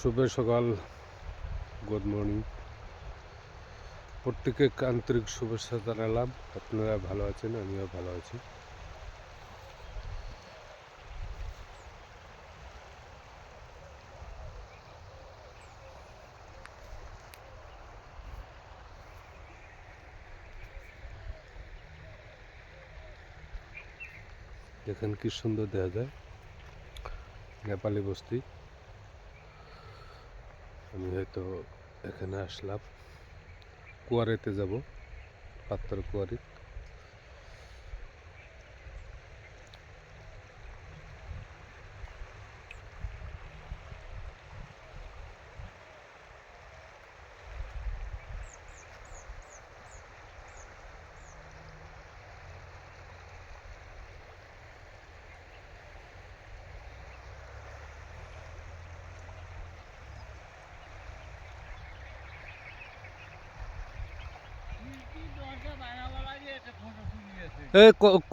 শুভ সকাল, good morning. প্রত্যেকে আন্তরিক শুভেচ্ছা জানালাম। আপনারা ভালো আছেন, আমিও ভালো আছি। দেখেন কি সুন্দর দেখা যায় নেপালি বস্তি। আমি হয়তো এখানে আসলাম, কুয়ারিতে যাব, পাত্তর কুয়ারি।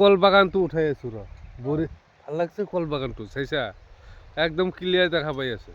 কল বাগান তো উঠাই আছো র বড়ি ভাল লাগছে। কল বাগান তো চাইছা একদম ক্লিয়ার দেখা পাই আছে।